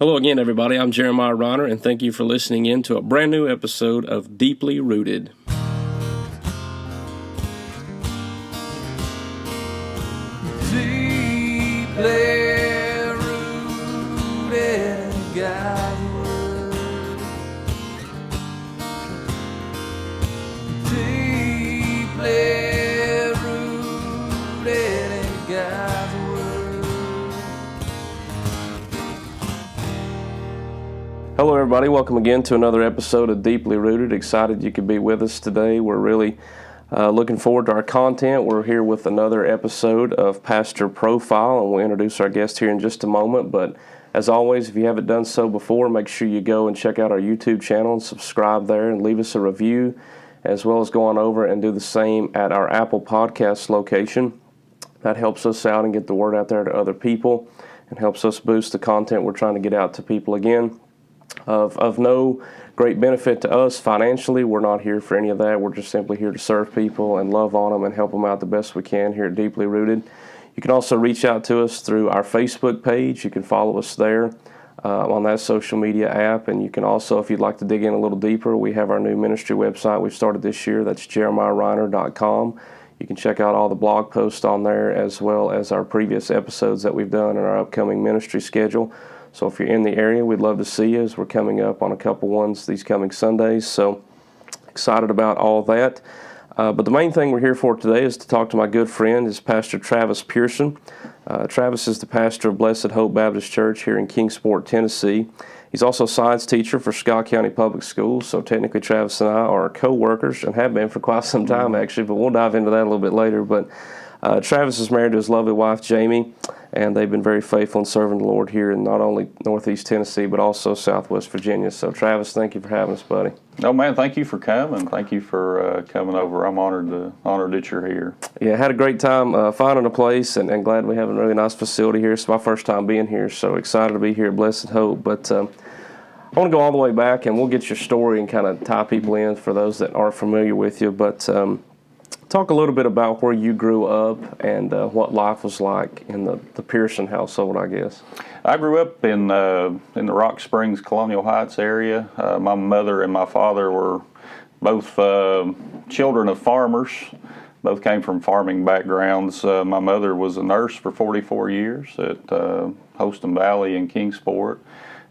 Hello again, everybody. I'm Jeremiah Ronner, and thank you for listening in to a brand new episode of Deeply Rooted. Deeply rooted in God's Word. Deeply rooted in God's Word. Hello, everybody. Welcome again to another episode of Deeply Rooted. Excited you could be with us today. We're really looking forward to our content. We're here with another episode of Pastor Profile, and we'll introduce our guest here in just a moment. But as always, if you haven't done so before, make sure you go and check out our YouTube channel and subscribe there and leave us a review, as well as go on over and do the same at our Apple Podcasts location. That helps us out and get the word out there to other people and helps us boost the content we're trying to get out to people. Again, of no great benefit to us financially. We're not here for any of that. We're just simply here to serve people and love on them and help them out the best we can here at Deeply Rooted. You can also reach out to us through our Facebook page. You can follow us there on that social media app. And you can also, if you'd like to dig in a little deeper, we have our new ministry website we've started this year. That's jeremiahreiner.com. You can check out all the blog posts on there, as well as our previous episodes that we've done and our upcoming ministry schedule. So if you're in the area, we'd love to see you, as we're coming up on a couple ones these coming Sundays. So excited about all that. But the main thing we're here for today is to talk to my good friend, is Pastor Travis Pierson. Travis is the pastor of Blessed Hope Baptist Church here in Kingsport, Tennessee. He's also a science teacher for Scott County Public Schools. So technically Travis and I are co-workers and have been for quite some time, actually. But we'll dive into that a little bit later. But Travis is married to his lovely wife, Jamie, and they've been very faithful in serving the Lord here in not only Northeast Tennessee, but also Southwest Virginia. So, Travis, thank you for having us, buddy. Oh, man, thank you for coming. Thank you for coming over. I'm honored that you're here. Yeah, had a great time finding a place, and glad we have a really nice facility here. It's my first time being here, so excited to be here at Blessed Hope. But I want to go all the way back, and we'll get your story and kind of tie people in for those that aren't familiar with you. But talk a little bit about where you grew up and what life was like in the Pierson household, I guess. I grew up in the Rock Springs, Colonial Heights area. My mother and my father were both children of farmers. Both came from farming backgrounds. My mother was a nurse for 44 years at Holston Valley in Kingsport.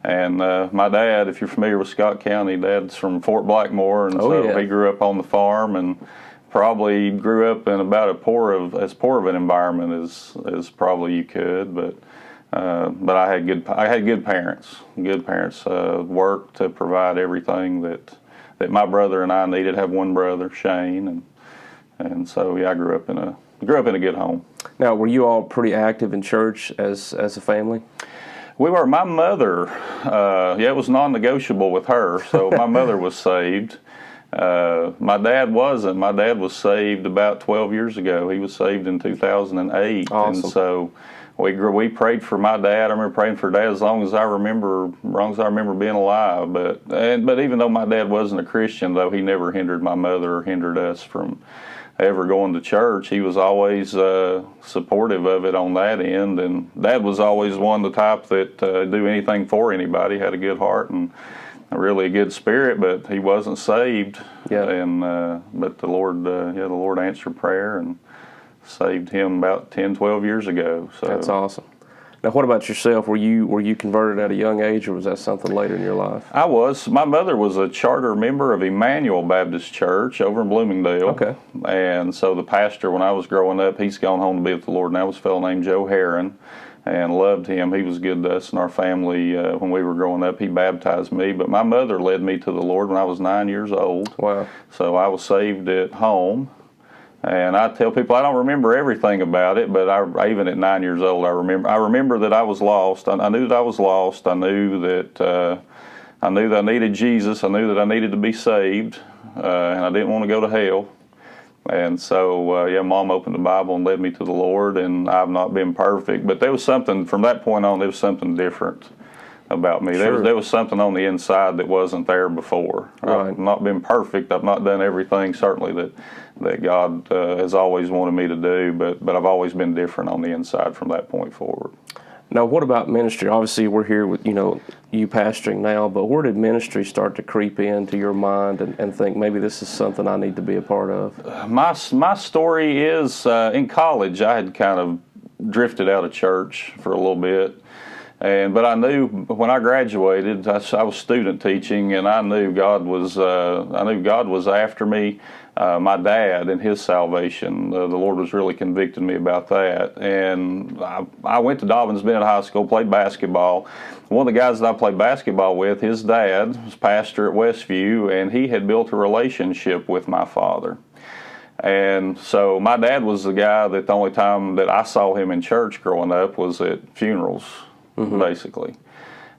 And my dad, if you're familiar with Scott County, Dad's from Fort Blackmore, and he grew up on the farm and probably grew up in about as poor of an environment as probably you could, but I had good parents. Good parents worked to provide everything that my brother and I needed. I have one brother, Shane, and so I grew up in a good home. Now, were you all pretty active in church as a family? We were. My mother, it was non-negotiable with her. So my mother was saved. My dad wasn't. My dad was saved about 12 years ago. He was saved in 2008. Awesome. And so we prayed for my dad. I remember praying for Dad as long as I remember being alive. But even though my dad wasn't a Christian, though, he never hindered my mother or hindered us from ever going to church. He was always supportive of it on that end. And Dad was always one of the type that do anything for anybody, had a good heart and really a good spirit, but he wasn't saved. Yeah. And but the Lord answered prayer and saved him about 10, 12 years ago. So that's awesome. Now, what about yourself? Were you converted at a young age, or was that something later in your life? I was. My mother was a charter member of Emmanuel Baptist Church over in Bloomingdale. Okay. And so the pastor, when I was growing up, he's gone home to be with the Lord now, was a fellow named Joe Herron. And loved him. He was good to us and our family when we were growing up. He baptized me, but my mother led me to the Lord when I was 9 years old. Wow. So I was saved at home. And I tell people I don't remember everything about it, but even at 9 years old, I remember that I was lost. I knew that I was lost. I knew that I needed Jesus. I knew that I needed to be saved, and I didn't want to go to hell. And so, Mom opened the Bible and led me to the Lord, and I've not been perfect. But there was something, from that point on, there was something different about me. Sure. There was something on the inside that wasn't there before. Right. I've not been perfect. I've not done everything, certainly, that God has always wanted me to do, but I've always been different on the inside from that point forward. Now, what about ministry? Obviously, we're here with, you pastoring now, but where did ministry start to creep into your mind and think maybe this is something I need to be a part of? My story is in college, I had kind of drifted out of church for a little bit. But I knew when I graduated, I was student teaching, and I knew God was after me. My dad and his salvation, the Lord was really convicting me about that. And I went to Dobbins Bennett High School, played basketball. One of the guys that I played basketball with, his dad was pastor at Westview, and he had built a relationship with my father. And so my dad was the guy that the only time that I saw him in church growing up was at funerals, basically.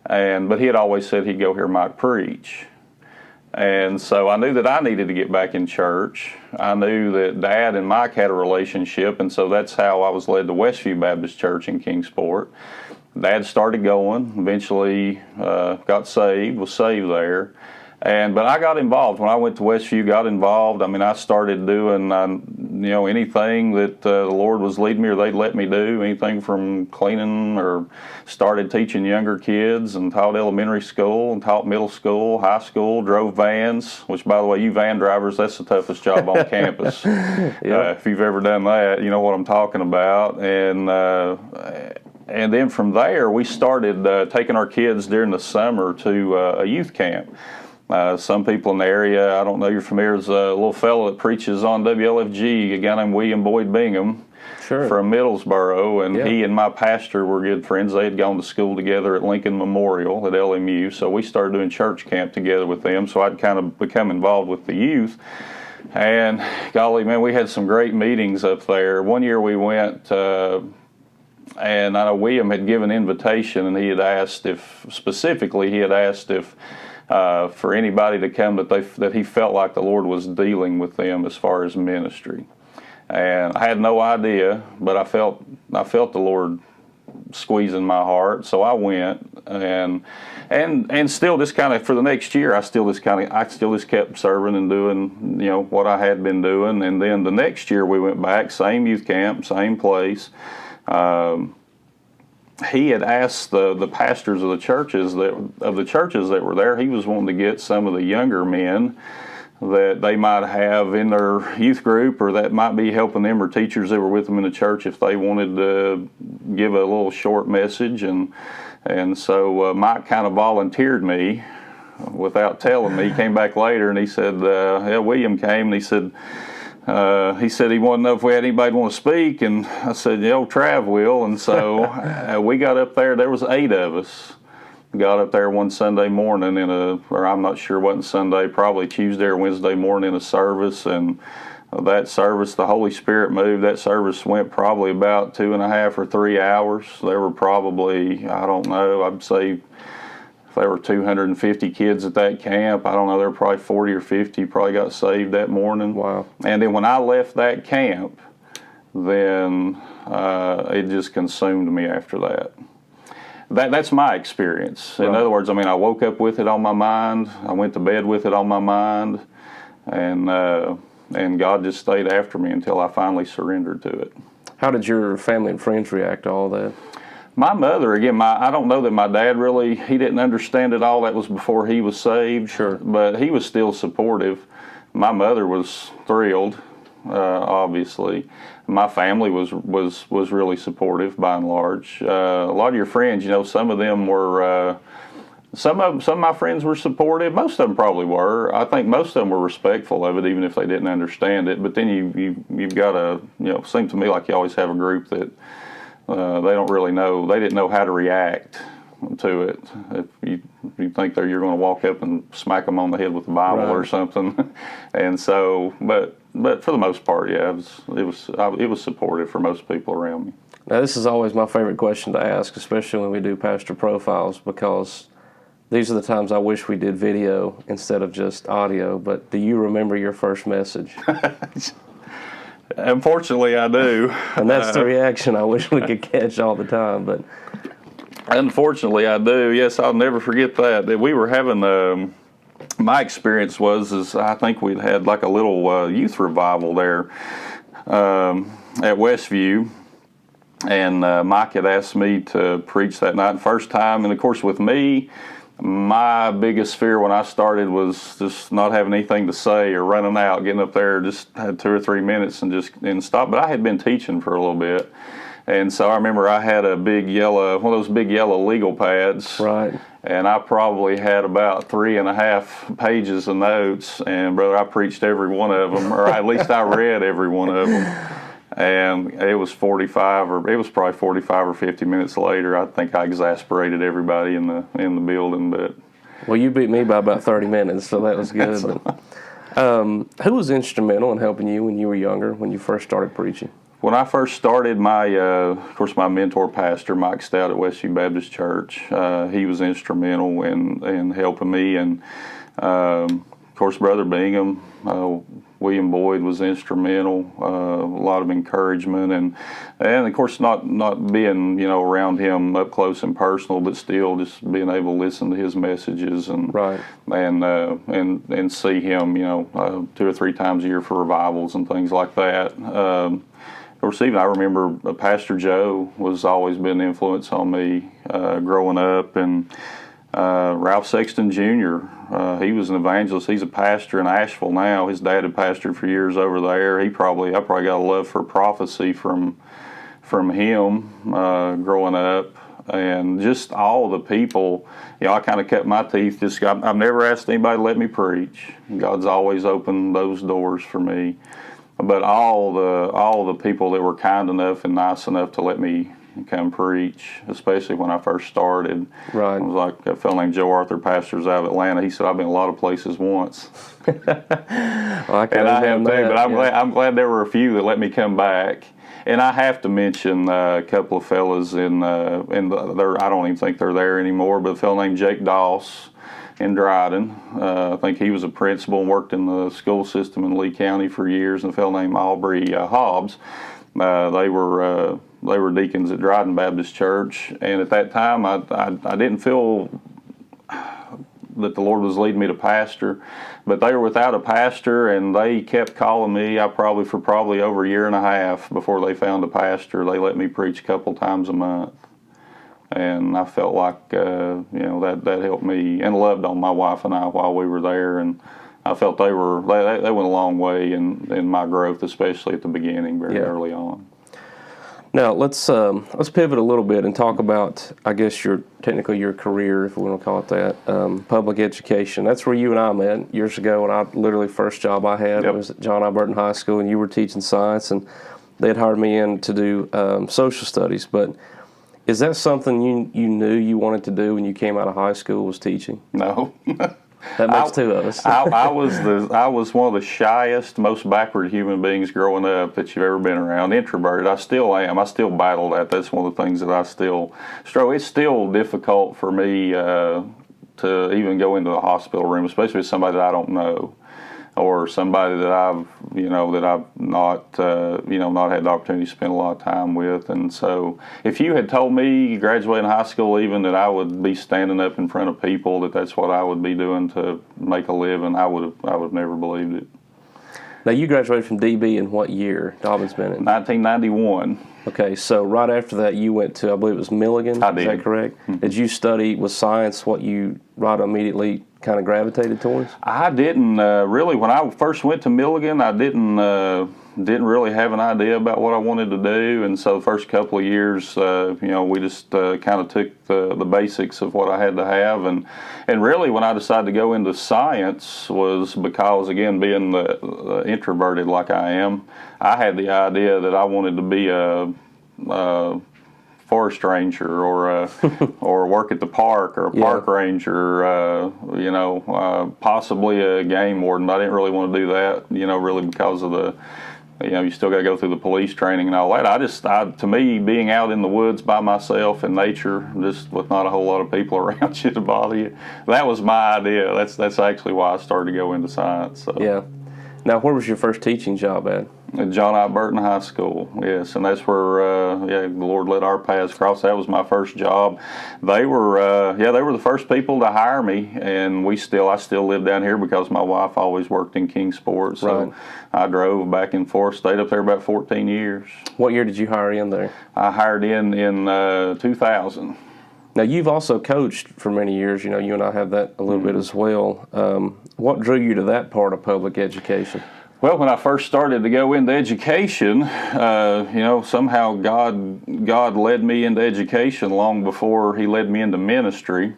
But he had always said he'd go hear Mike preach. And so I knew that I needed to get back in church. I knew that Dad and Mike had a relationship, and so that's how I was led to Westview Baptist Church in Kingsport. Dad started going, eventually got saved, was saved there. But I got involved. When I went to Westview, got involved. I mean, I started doing, anything that the Lord was leading me or they'd let me do, anything from cleaning, or started teaching younger kids and taught elementary school and taught middle school, high school, drove vans, which, by the way, you van drivers, that's the toughest job on campus. If you've ever done that, you know what I'm talking about. And then from there, we started taking our kids during the summer to a youth camp. Some people in the area, I don't know if you're familiar, there's a little fellow that preaches on WLFG, a guy named William Boyd Bingham from Middlesboro, and he and my pastor were good friends. They had gone to school together at Lincoln Memorial at LMU, so we started doing church camp together with them, so I'd kind of become involved with the youth. And golly, man, we had some great meetings up there. One year we went, and I know William had given an invitation, and he had asked if for anybody to come that he felt like the Lord was dealing with them as far as ministry. And I had no idea, but I felt the Lord squeezing my heart, so I went. And still just kind of for the next year, I still just kept serving and doing what I had been doing. And then the next year we went back, same youth camp, same place. He had asked the pastors of the churches that were there. He was wanting to get some of the younger men that they might have in their youth group, or that might be helping them, or teachers that were with them in the church, if they wanted to give a little short message. And so Mike kind of volunteered me without telling me. He came back later and he said, William came and he said he wanted to know if we had anybody want to speak, and I said, Trav will. And so we got up there. There was 8 of us. Got up there one Sunday morning or I'm not sure, wasn't Sunday, probably Tuesday or Wednesday morning in a service. And that service, the Holy Spirit moved. That service went probably about 2.5 or 3 hours. There were probably, I don't know, I'd say if there were 250 kids at that camp, I don't know, there were probably 40 or 50 probably got saved that morning. Wow. And then when I left that camp, then it just consumed me after that. That's my experience. Right. In other words, I woke up with it on my mind. I went to bed with it on my mind. And God just stayed after me until I finally surrendered to it. How did your family and friends react to all that? My mother, again, I don't know that my dad he didn't understand it all. That was before he was saved. Sure. But he was still supportive. My mother was thrilled, obviously. My family was really supportive by and large. A lot of your friends, some of them were, some of my friends were supportive. Most of them probably were. I think most of them were respectful of it, even if they didn't understand it. But then you've got to, seemed to me like you always have a group that they don't really know. They didn't know how to react to it. If you think that you're going to walk up and smack them on the head with the Bible or something. And so, but for the most part, yeah, it was supportive for most people around me. Now, this is always my favorite question to ask, especially when we do pastor profiles, because these are the times I wish we did video instead of just audio. But do you remember your first message? Unfortunately, I do. And that's the reaction I wish we could catch all the time. But unfortunately, I do. Yes, I'll never forget that. We were having my experience was I think we'd had like a little youth revival there at Westview. And Mike had asked me to preach that night, first time. And of course, with me, my biggest fear when I started was just not having anything to say or running out, getting up there, just had 2 or 3 minutes and stop. But I had been teaching for a little bit. And so I remember I had one of those big yellow legal pads. Right. And I probably had about 3.5 pages of notes. And brother, I preached every one of them, or at least I read every one of them. And it was probably 45 or 50 minutes later. I think I exasperated everybody in the building. But well, you beat me by about 30 minutes, so that was good. Who was instrumental in helping you when you were younger, when you first started preaching? When I first started, my mentor pastor, Mike Stout at Westview Baptist Church, he was instrumental in helping me, and of course, Brother Bingham, William Boyd was instrumental, a lot of encouragement, and of course not being around him up close and personal, but still just being able to listen to his messages and right. and see him 2 or 3 times a year for revivals and things like that. Of course, even I remember Pastor Joe was always been an influence on me growing up, and Ralph Sexton Jr., he was an evangelist. He's a pastor in Asheville now. His dad had pastored for years over there. I probably got a love for prophecy from him growing up, and just all the people. I kind of kept my teeth. I've never asked anybody to let me preach. God's always opened those doors for me. But all the people that were kind enough and nice enough to let me come preach, especially when I first started. Right. It was like a fellow named Joe Arthur, pastors out of Atlanta. He said, "I've been a lot of places once." Well, I and I have too, but I'm glad there were a few that let me come back. And I have to mention a couple of fellas I don't even think they're there anymore, but a fellow named Jake Doss in Dryden. I think he was a principal and worked in the school system in Lee County for years, and a fellow named Aubrey Hobbs. They were deacons at Dryden Baptist Church, and at that time I didn't feel that the Lord was leading me to pastor, but they were without a pastor, and they kept calling me. Probably over a year and a half before they found a pastor. They let me preach a couple times a month. And I felt like, that helped me, and loved on my wife and I while we were there. And I felt they went a long way in my growth, especially at the beginning, very early on. Now let's pivot a little bit and talk about, I guess, your career, if we want to call it that, public education. That's where you and I met years ago. When first job I had was at John I. Burton High School, and you were teaching science, and they had hired me in to do social studies, but. Is that something you knew you wanted to do when you came out of high school, was teaching? No. That makes two of us. I was one of the shyest, most backward human beings growing up that you've ever been around. Introverted. I still am. I still battle that. That's one of the things that I still struggle. It's still difficult for me to even go into the hospital room, especially with somebody that I don't know, or somebody that I've not had the opportunity to spend a lot of time with. And so if you had told me graduating high school even that I would be standing up in front of people, that's what I would be doing to make a living, I would have never believed it. Now, you graduated from DB in what year? Dobbins Bennett? 1991. Okay, so right after that you went to, I believe it was Milligan? I did. Is that correct? Mm-hmm. Did you study, was science what you right immediately kind of gravitated towards? I didn't really. When I first went to Milligan, I didn't really have an idea about what I wanted to do, and so the first couple of years, we just kind of took the basics of what I had to have, and really when I decided to go into science was because, again, being the introverted like I am, I had the idea that I wanted to be a forest ranger or work at the park or a park ranger, possibly a game warden. But I didn't really want to do that, really because of the, you still got to go through the police training and all that. To me, being out in the woods by myself in nature, just with not a whole lot of people around you to bother you, that was my idea. That's actually why I started to go into science. So. Yeah. Now, where was your first teaching job at? At John I. Burton High School, yes, and that's where the Lord let our paths cross. That was my first job. They were they were the first people to hire me, and I still live down here because my wife always worked in Kingsport, so Right. I drove back and forth, stayed up there about 14 years. What year did you hire in there? I hired in 2000. Now, you've also coached for many years. You know, you and I have that a little bit as well. What drew you to that part of public education? Well, when I first started to go into education, somehow God led me into education long before He led me into ministry,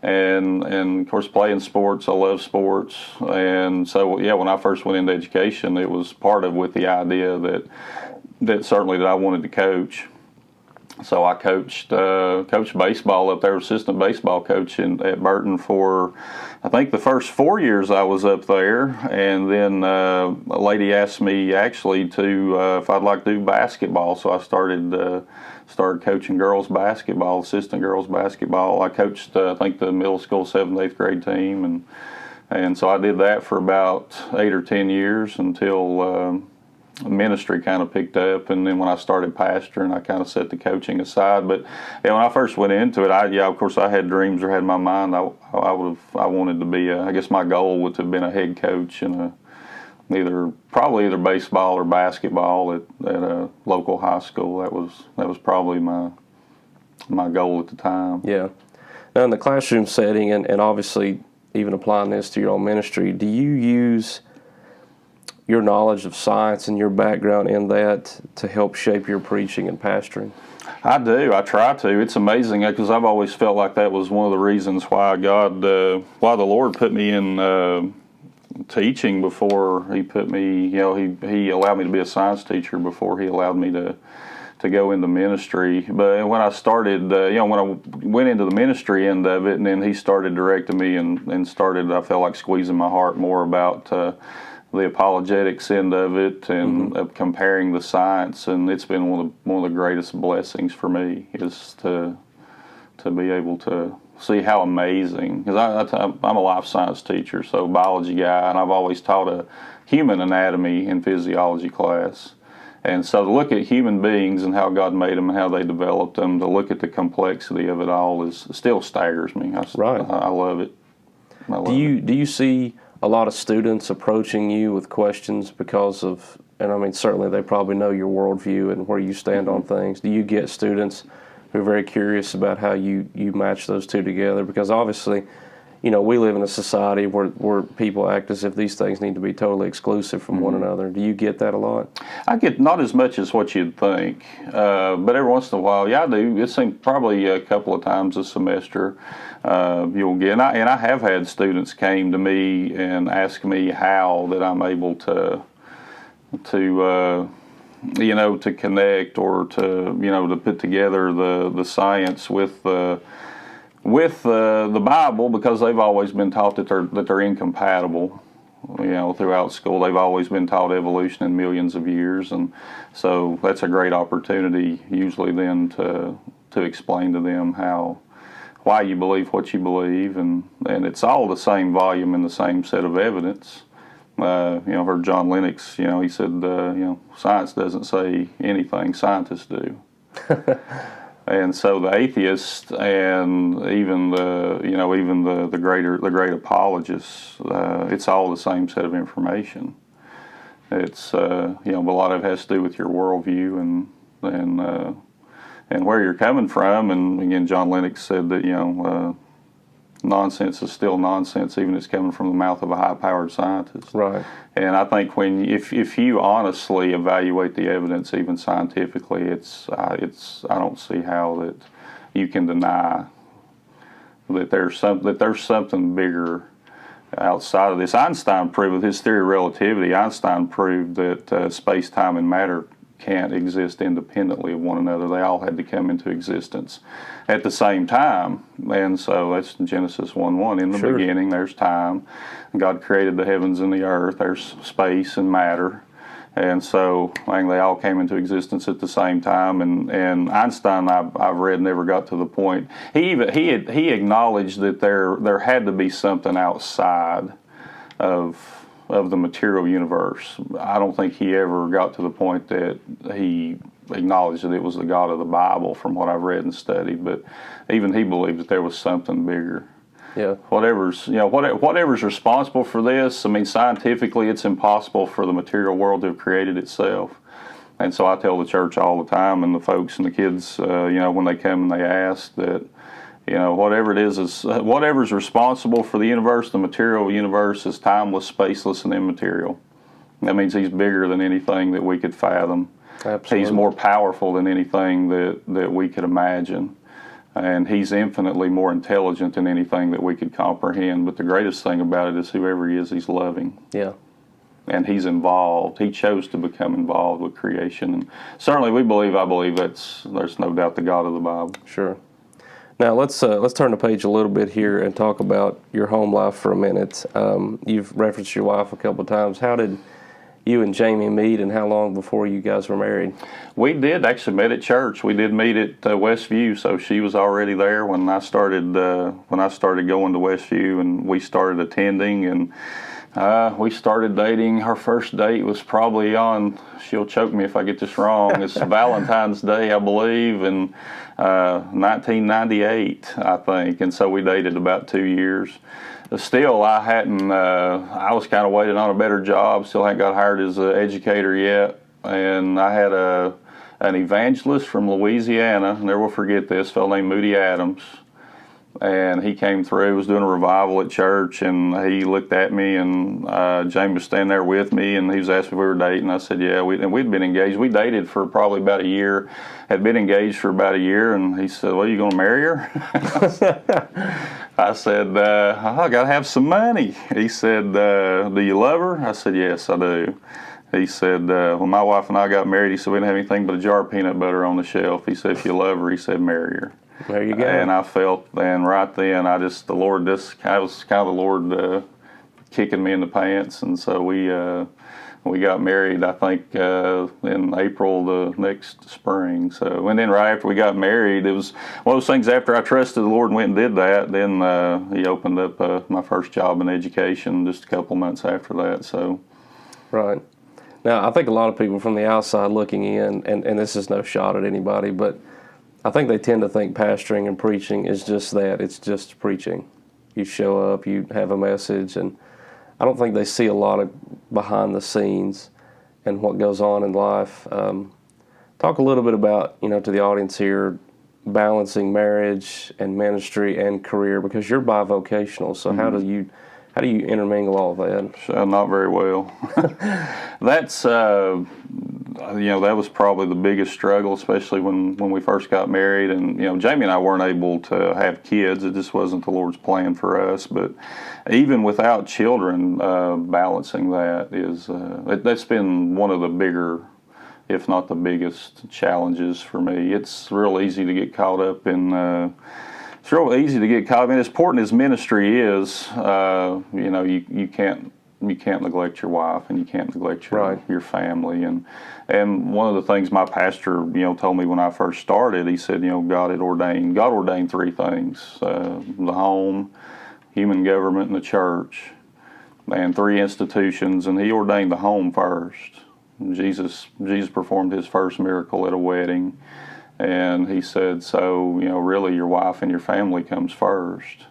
and of course playing sports. I love sports, and so when I first went into education, it was part of with the idea that certainly that I wanted to coach. So I coached baseball up there, assistant baseball coach at Burton for, I think, the first 4 years I was up there, and then a lady asked me actually to if I'd like to do basketball. So I started coaching girls basketball, assistant girls basketball. I coached I think the middle school 7th, 8th grade team, and so I did that for about 8 or 10 years until ministry kind of picked up, and then when I started pastoring, I kind of set the coaching aside. But when I first went into it, of course I had dreams or had in my mind I wanted to be I guess my goal would have been a head coach in either baseball or basketball at a local high school. That was probably my goal at the time. Yeah. Now, in the classroom setting, and obviously even applying this to your own ministry, do you use your knowledge of science and your background in that to help shape your preaching and pastoring? I do. I try to. It's amazing because I've always felt like that was one of the reasons why the Lord put me in teaching before He put me. He allowed me to be a science teacher before He allowed me to go into ministry. But when I started, when I went into the ministry end of it, and then He started directing me and started, I felt like squeezing my heart more about the apologetics end of it and of comparing the science, and it's been one of the greatest blessings for me is to be able to see how amazing, because I'm a life science teacher, so biology guy, and I've always taught a human anatomy in physiology class. And so to look at human beings and how God made them and how they developed them, to look at the complexity of it all still staggers me. Right. I love it. Do you see a lot of students approaching you with questions because of, and I mean certainly they probably know your worldview and where you stand on things. Do you get students who are very curious about how you match those two together? Because obviously, we live in a society where people act as if these things need to be totally exclusive from one another. Do you get that a lot? I get not as much as what you'd think, but every once in a while, I do. It seems probably a couple of times a semester you'll get. And I have had students came to me and ask me how that I'm able to connect or to put together the science with the Bible, because they've always been taught that they're incompatible. Throughout school, they've always been taught evolution in millions of years, and so that's a great opportunity usually then to explain to them why you believe what you believe, and it's all the same volume and the same set of evidence. I've heard John Lennox, he said, science doesn't say anything, scientists do. And so the atheists and even the great apologists, it's all the same set of information. It's but a lot of it has to do with your worldview and where you're coming from. And again, John Lennox said that nonsense is still nonsense, even if it's coming from the mouth of a high-powered scientist. Right. And I think if you honestly evaluate the evidence, even scientifically, I don't see how that you can deny that there's something bigger outside of this. Einstein proved with his theory of relativity. Einstein proved that space, time, and matter can't exist independently of one another. They all had to come into existence at the same time. And so that's Genesis 1:1. In the beginning, there's time. God created the heavens and the earth. There's space and matter. And so I think they all came into existence at the same time. And Einstein, I've read, never got to the point. He acknowledged that there had to be something outside of of the material universe. I don't think he ever got to the point that he acknowledged that it was the God of the Bible from what I've read and studied, but even he believed that there was something bigger. Yeah. Whatever's responsible for this, I mean, scientifically it's impossible for the material world to have created itself. And so I tell the church all the time, and the folks and the kids, when they come and they ask that, whatever it is whatever's responsible for the universe, the material universe, is timeless, spaceless, and immaterial. That means he's bigger than anything that we could fathom. Absolutely. He's more powerful than anything that we could imagine. And he's infinitely more intelligent than anything that we could comprehend. But the greatest thing about it is whoever he is, he's loving. Yeah. And he's involved. He chose to become involved with creation. And certainly I believe there's no doubt the God of the Bible. Sure. Now let's turn the page a little bit here and talk about your home life for a minute. You've referenced your wife a couple of times. How did you and Jamie meet, and how long before you guys were married? We did actually meet at church. We did meet at Westview, so she was already there when I started going to Westview, and we started attending, and we started dating. Our first date was probably on, she'll choke me if I get this wrong, it's Valentine's Day, I believe, in 1998, I think, and so we dated about 2 years. Still, I was kind of waiting on a better job, still hadn't got hired as an educator yet, and I had an evangelist from Louisiana, never will forget this, a fellow named Moody Adams, and he came through, was doing a revival at church, and he looked at me, and Jamie was standing there with me, and he was asking if we were dating. I said, yeah, we'd been engaged. We dated for probably about a year, had been engaged for about a year, and he said, well, you going to marry her? I said, I got to have some money. He said, do you love her? I said, yes, I do. He said, when my wife and I got married, he said, we didn't have anything but a jar of peanut butter on the shelf. He said, if you love her, he said, marry her. There you go. And I felt, and right then, that was kind of the Lord kicking me in the pants, and so we got married, I think, in April the next spring. So, and then right after we got married, it was one of those things, after I trusted the Lord and went and did that, then he opened up my first job in education just a couple months after that. So, right. Now, I think a lot of people from the outside looking in, and this is no shot at anybody, but I think they tend to think pastoring and preaching is just that. It's just preaching. You show up, you have a message, and I don't think they see a lot of behind the scenes and what goes on in life. Talk a little bit about, to the audience here, balancing marriage and ministry and career, because you're bivocational. So how do you intermingle all of that? Not very well. That's that was probably the biggest struggle, especially when we first got married. And Jamie and I weren't able to have kids. It just wasn't the Lord's plan for us. But even without children, balancing that that's been one of the bigger, if not the biggest, challenges for me. It's real easy to get caught up in. It's real easy to get caught up in. As important as ministry is, you can't neglect your wife, and you can't neglect your family. And one of the things my pastor told me when I first started, he said, God ordained three things: the home, human government, and the church, and three institutions. And he ordained the home first. Jesus performed his first miracle at a wedding. And he said, so, really your wife and your family comes first.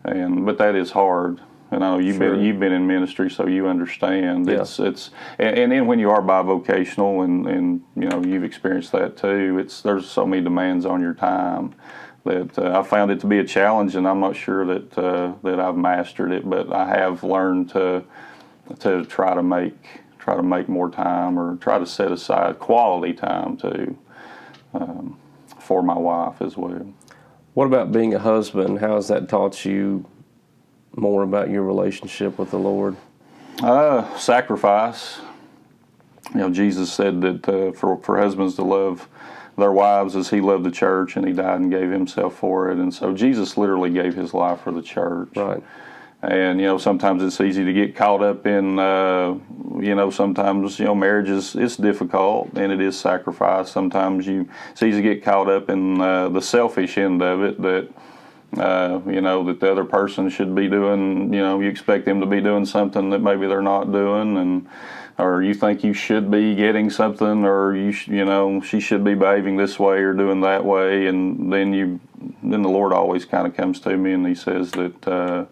But that is hard. And I know you've been in ministry, so you understand. Yeah. And then when you are bivocational and you've experienced that too, there's so many demands on your time that I found it to be a challenge, and I'm not sure that I've mastered it, but I have learned to try to make more time, or try to set aside quality time too. For my wife as well. What about being a husband? How has that taught you more about your relationship with the Lord? Sacrifice. Jesus said that for husbands to love their wives as he loved the church, and he died and gave himself for it. And so Jesus literally gave his life for the church. Right. And sometimes it's easy to get caught up in sometimes marriage it's difficult, and it is sacrifice. Sometimes it's easy to get caught up in the selfish end of it, that That the other person should be doing, you expect them to be doing something that maybe they're not doing, or you think you should be getting something, or she should be behaving this way or doing that way, and then the Lord always kind of comes to me and He says that,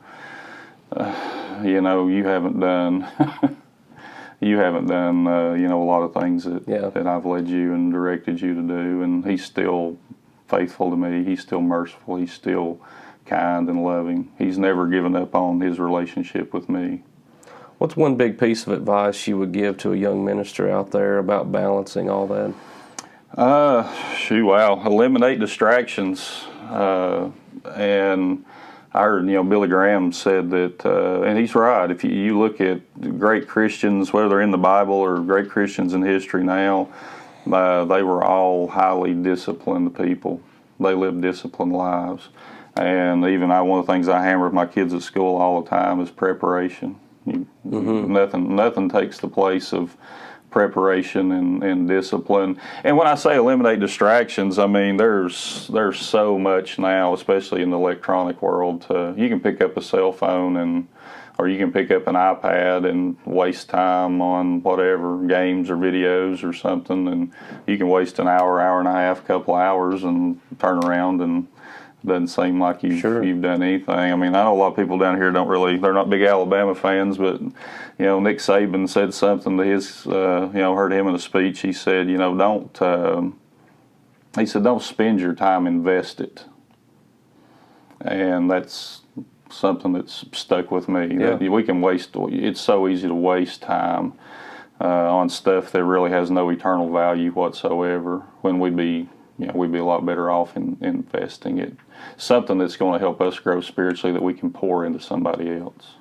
you haven't done. You haven't done, a lot of things that I've led you and directed you to do, and He's still faithful to me. He's still merciful. He's still kind and loving. He's never given up on His relationship with me. What's one big piece of advice you would give to a young minister out there about balancing all that? Eliminate distractions. And I heard, Billy Graham said that, and he's right. If you look at great Christians, whether they're in the Bible or great Christians in history now, they were all highly disciplined people. They lived disciplined lives. And even one of the things I hammer with my kids at school all the time is preparation. Nothing takes the place of preparation and discipline. And when I say eliminate distractions, I mean there's so much now, especially in the electronic world. You can pick up a cell phone or you can pick up an iPad and waste time on whatever, games or videos or something, and you can waste an hour, hour and a half, couple hours, and turn around and it doesn't seem like you've done anything. I mean, I know a lot of people down here they're not big Alabama fans, but, Nick Saban said something to his, heard him in a speech. He said, don't spend your time, invest it. And that's something that's stuck with me. Yeah. That we can waste, it's so easy to waste time on stuff that really has no eternal value whatsoever, when we'd be a lot better off in investing it. Something that's going to help us grow spiritually that we can pour into somebody else.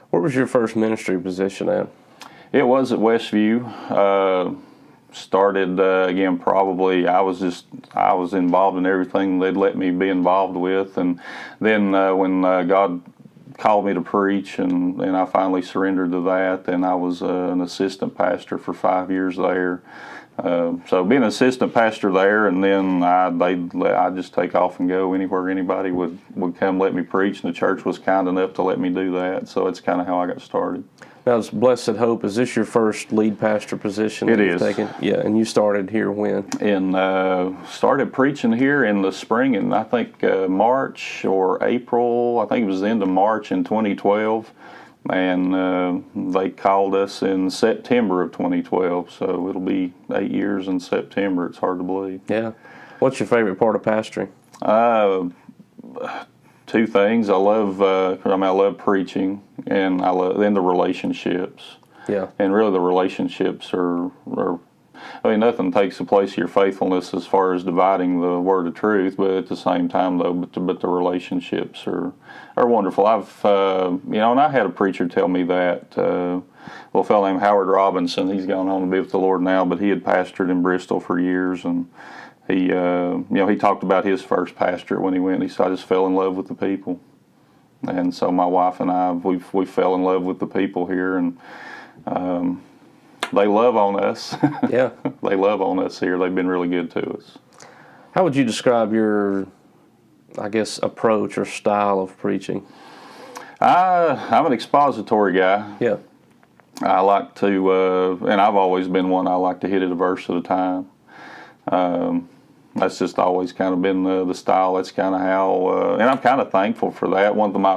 Where was your first ministry position at? It was at Westview. Started again, probably I was involved in everything they'd let me be involved with, and then when God called me to preach and I finally surrendered to that, and I was an assistant pastor for 5 years there. So being an assistant pastor there, and then I'd just take off and go anywhere anybody would come let me preach, and the church was kind enough to let me do that. So it's kind of how I got started. Now, it's Blessed Hope. Is this your first lead pastor position that you've taken? Yeah, and you started here when? Started preaching here in the spring, in I think March or April. I think it was the end of March in 2012. And they called us in September of 2012, so it'll be 8 years in September. It's hard to believe. Yeah. What's your favorite part of pastoring? Two things. I love preaching, and I love the relationships. Yeah. And really, the relationships are nothing takes the place of your faithfulness as far as dividing the word of truth, but at the same time, though, but the relationships are wonderful. And I had a preacher tell me that, a fellow named Howard Robinson. He's gone on to be with the Lord now, but he had pastored in Bristol for years, and he talked about his first pastorate when he went. He said, I just fell in love with the people, and so my wife and I, we fell in love with the people here, and they love on us. Yeah. They love on us here. They've been really good to us. How would you describe your, approach or style of preaching? I'm an expository guy. Yeah. I like to, and I've always been one, I like to hit it a verse at a time. That's just always kind of been the style. That's kind of how, and I'm kind of thankful for that. One of my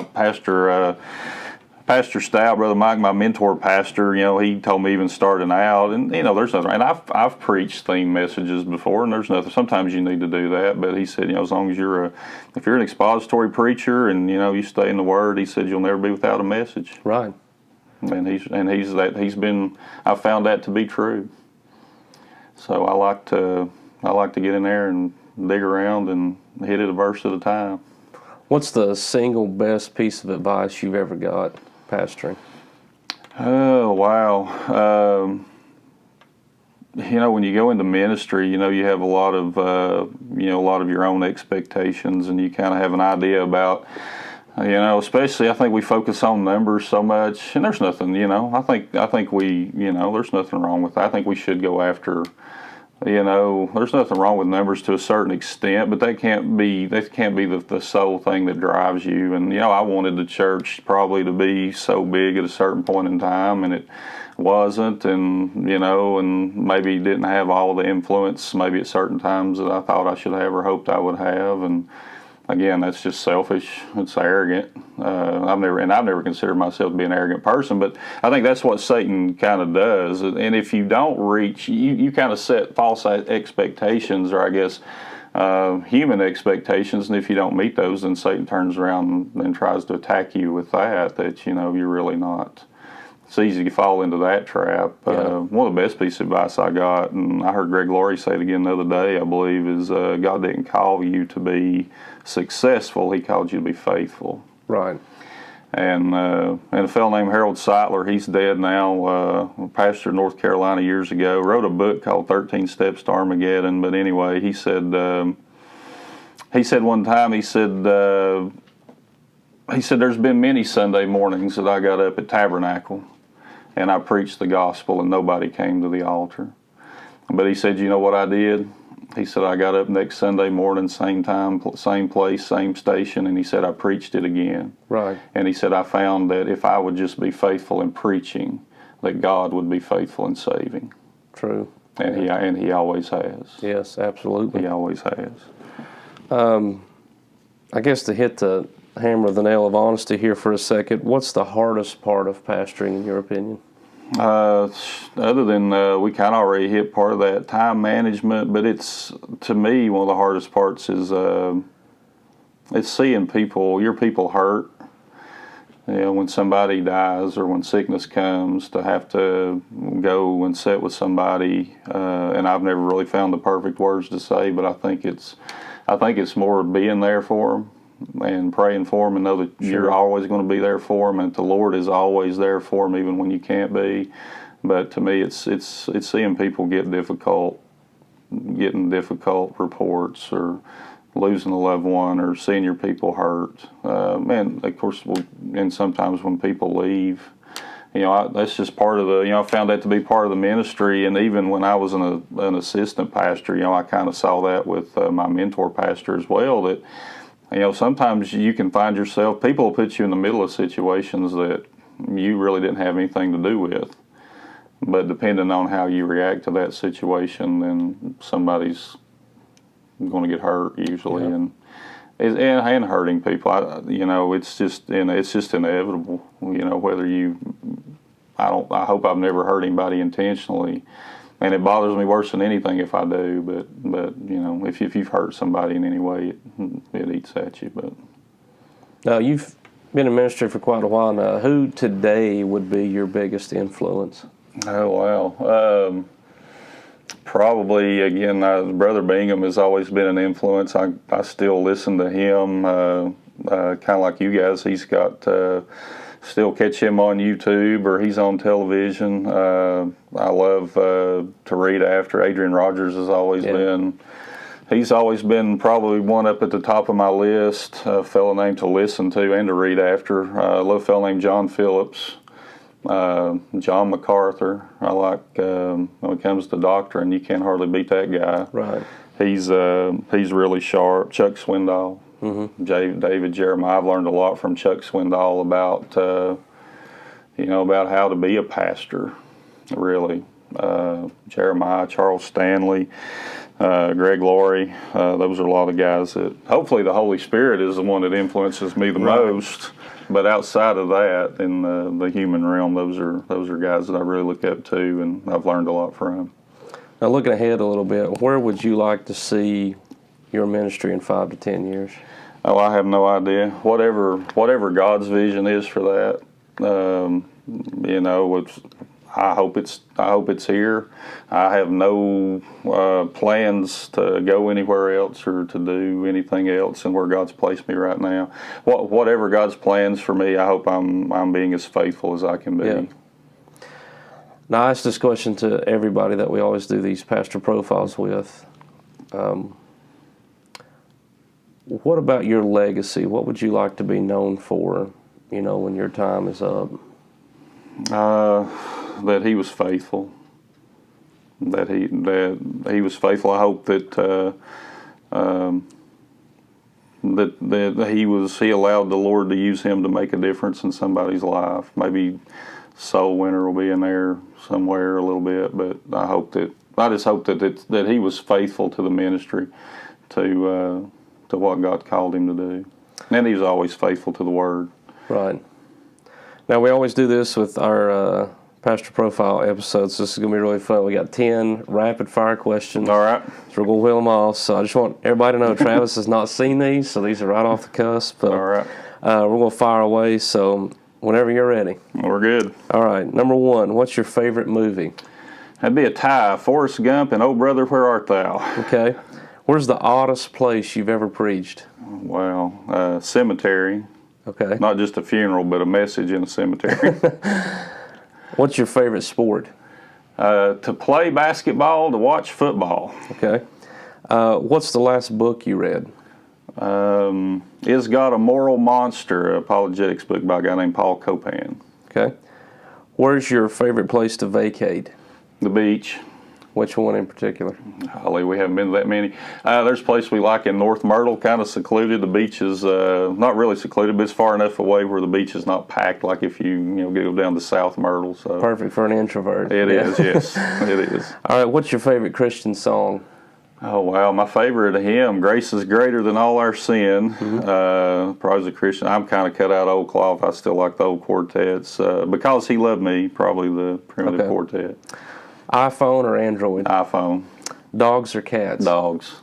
Pastor Stout, Brother Mike, my mentor pastor, he told me even starting out, and there's nothing. And I've preached theme messages before, and there's nothing. Sometimes you need to do that, but he said, as long as if you're an expository preacher and you stay in the Word, he said you'll never be without a message. Right. And I've found that to be true. So I like to get in there and dig around and hit it a verse at a time. What's the single best piece of advice you've ever got pastoring? Oh, wow. When you go into ministry, you have a lot of your own expectations, and you kind of have an idea about, especially I think we focus on numbers so much, and there's nothing, I think we, there's nothing wrong with that. I think we should go after You know, there's nothing wrong with numbers to a certain extent, but they can't be the sole thing that drives you. And you know, I wanted the church probably to be so big at a certain point in time, and it wasn't. And you know, and maybe didn't have all the influence maybe at certain times that I thought I should have or hoped I would have. And again, that's just selfish. It's arrogant. I've never considered myself to be an arrogant person, but I think that's what Satan kind of does. And if you don't reach, you kind of set false expectations, or I guess human expectations, and if you don't meet those, then Satan turns around and tries to attack you with that you know you're really not. It's easy to fall into that trap. Yeah. One of the best pieces of advice I got, and I heard Greg Laurie say it again the other day, I believe, is God didn't call you to be successful, He called you to be faithful. Right. And a fellow named Harold Seitler, he's dead now, pastor in North Carolina years ago, wrote a book called 13 Steps to Armageddon. But anyway, he said one time, he said, there's been many Sunday mornings that I got up at Tabernacle and I preached the gospel and nobody came to the altar. But he said, you know what I did? He said, I got up next Sunday morning, same time, same place, same station, and he said, I preached it again. Right. And he said, I found that if I would just be faithful in preaching, that God would be faithful in saving. True. And he always has. Yes, absolutely. He always has. I guess to hit the hammer the nail of honesty here for a second, what's the hardest part of pastoring in your opinion? Other than we kind of already hit part of that, time management, but it's, to me, one of the hardest parts is it's seeing your people hurt. You know, when somebody dies or when sickness comes, to have to go and sit with somebody, and I've never really found the perfect words to say, but I think it's more being there for them and praying for them and know that you're always going to be there for them, and the Lord is always there for them even when you can't be. But to me, it's seeing people getting difficult reports, or losing a loved one, or seeing your people hurt. And of course, and sometimes when people leave, you know, that's just part of the, you know, I found that to be part of the ministry. And even when I was an assistant pastor, you know, I kind of saw that with my mentor pastor as well, that, you know, sometimes you can find yourself, people will put you in the middle of situations that you really didn't have anything to do with. But depending on how you react to that situation, then somebody's going to get hurt usually. Yeah. And hurting people, you know, it's just inevitable. You know, whether I hope I've never hurt anybody intentionally. And it bothers me worse than anything if I do, but you know, if you've hurt somebody in any way, it eats at you. But now, you've been in ministry for quite a while now. Who today would be your biggest influence? Oh, wow. Probably, again, Brother Bingham has always been an influence. I still listen to him, kind of like you guys. He's got... still catch him on YouTube, or he's on television. I love to read after. Adrian Rogers has always been, he's always been probably one up at the top of my list, a fellow named to listen to and to read after. I love a fellow named John Phillips, John MacArthur. I like, when it comes to doctrine, you can't hardly beat that guy. Right. He's really sharp. Chuck Swindoll. Mm-hmm. David Jeremiah. I've learned a lot from Chuck Swindoll about about how to be a pastor, really. Jeremiah, Charles Stanley, Greg Laurie. Those are a lot of guys that hopefully the Holy Spirit is the one that influences me the most. But outside of that, in the human realm, those are guys that I really look up to, and I've learned a lot from. Now, looking ahead a little bit, where would you like to see your ministry in 5 to 10 years? Oh, I have no idea. Whatever God's vision is for that, you know, I hope it's here. I have no plans to go anywhere else or to do anything else in where God's placed me right now. Whatever God's plans for me, I hope I'm being as faithful as I can be. Yeah. Now, I ask this question to everybody that we always do these pastor profiles with. What about your legacy? What would you like to be known for, you know, when your time is up? That he was faithful. that he was faithful. I hope that that he allowed the Lord to use him to make a difference in somebody's life. Maybe soul winner will be in there somewhere a little bit, but I just hope that he was faithful to the ministry, to what God called him to do, and he was always faithful to the Word. Right. Now, we always do this with our Pastor Profile episodes. This is going to be really fun. We got 10 rapid-fire questions. All right. So we're going to wheel them off. So I just want everybody to know Travis has not seen these, so these are right off the cusp. All right. We're going to fire away, so whenever you're ready. We're good. All right. Number 1, what's your favorite movie? That'd be a tie. Forrest Gump and Oh Brother, Where Art Thou? Okay. Where's the oddest place you've ever preached? Well, cemetery. Okay. Not just a funeral, but a message in a cemetery. What's your favorite sport? To play basketball, to watch football. Okay. What's the last book you read? Is God a Moral Monster? An apologetics book by a guy named Paul Copan. Okay. Where's your favorite place to vacate? The beach. Which one in particular? Holly, we haven't been to that many. There's a place we like in North Myrtle, kind of secluded. The beach is not really secluded, but it's far enough away where the beach is not packed like if you go down to South Myrtle. So Perfect for an introvert. It is, yes, it is. All right, what's your favorite Christian song? Oh, wow. My favorite hymn, Grace is Greater Than All Our Sin. Probably as a Christian, I'm kind of cut out old cloth. I still like the old quartets. Because He Loved Me, probably the primitive quartet. iPhone or Android? iPhone. Dogs or cats? Dogs.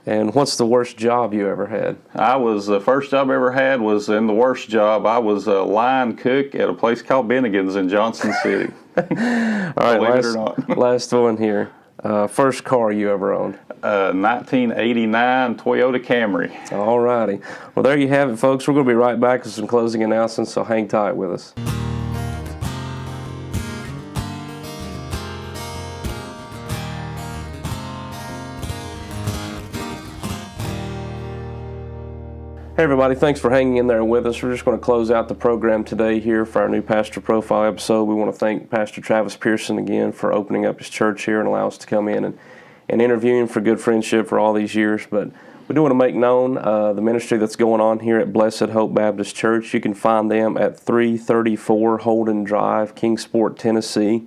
And what's the worst job you ever had? The first job I ever had was in the worst job. I was a line cook at a place called Bennigan's in Johnson City. All right, Believe it or not. last one here. First car you ever owned? 1989 Toyota Camry. All righty. Well, there you have it, folks. We're going to be right back with some closing announcements, so hang tight with us. Hey everybody, thanks for hanging in there with us. We're just going to close out the program today here for our new Pastor Profile episode. We want to thank Pastor Travis Pierson again for opening up his church here and allow us to come in and interview him for good friendship for all these years. But we do want to make known the ministry that's going on here at Blessed Hope Baptist Church. You can find them at 334 Holden Drive, Kingsport, Tennessee.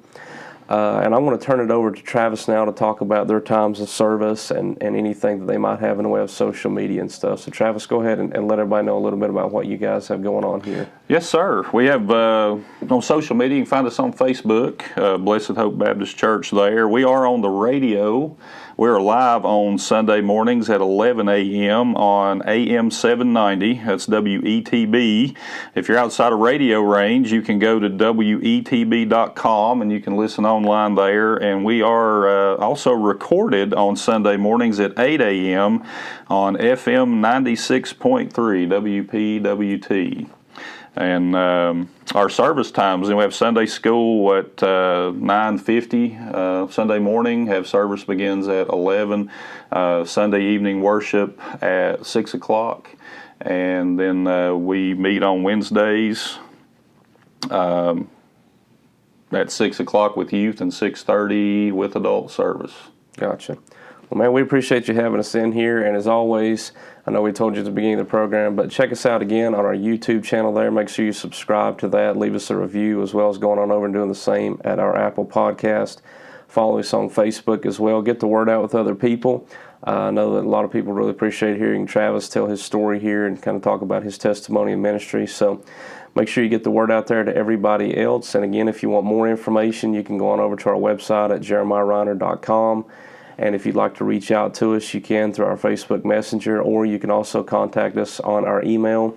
And I want to turn it over to Travis now to talk about their times of service and anything that they might have in the way of social media and stuff. So Travis, go ahead and let everybody know a little bit about what you guys have going on here. Yes, sir. We have on social media, you can find us on Facebook, Blessed Hope Baptist Church there. We are on the radio. We're live on Sunday mornings at 11 a.m. on AM 790. That's WETB. If you're outside of radio range, you can go to WETB.com and you can listen online there. And we are also recorded on Sunday mornings at 8 a.m. on FM 96.3 WPWT. And our service times, and we have Sunday school at 9:50 Sunday morning. Have service begins at 11. Sunday evening worship at 6 o'clock, and then we meet on Wednesdays at 6 o'clock with youth and 6:30 with adult service. Gotcha. Well, man, we appreciate you having us in here, and as always, I know we told you at the beginning of the program, but check us out again on our YouTube channel there. Make sure you subscribe to that. Leave us a review, as well as going on over and doing the same at our Apple podcast. Follow us on Facebook as well. Get the word out with other people. I know that a lot of people really appreciate hearing Travis tell his story here and kind of talk about his testimony and ministry. So make sure you get the word out there to everybody else. And again, if you want more information, you can go on over to our website at jeremiahreiner.com. And if you'd like to reach out to us, you can through our Facebook Messenger, or you can also contact us on our email.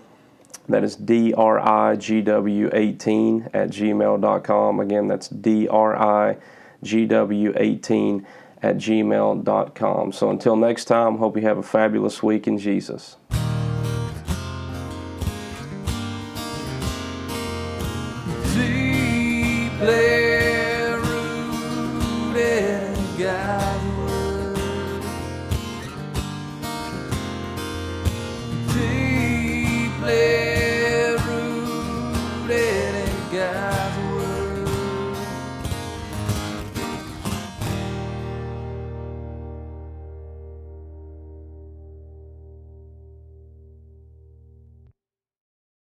That is drigw18@gmail.com. Again, that's drigw18@gmail.com. So until next time, hope you have a fabulous week in Jesus.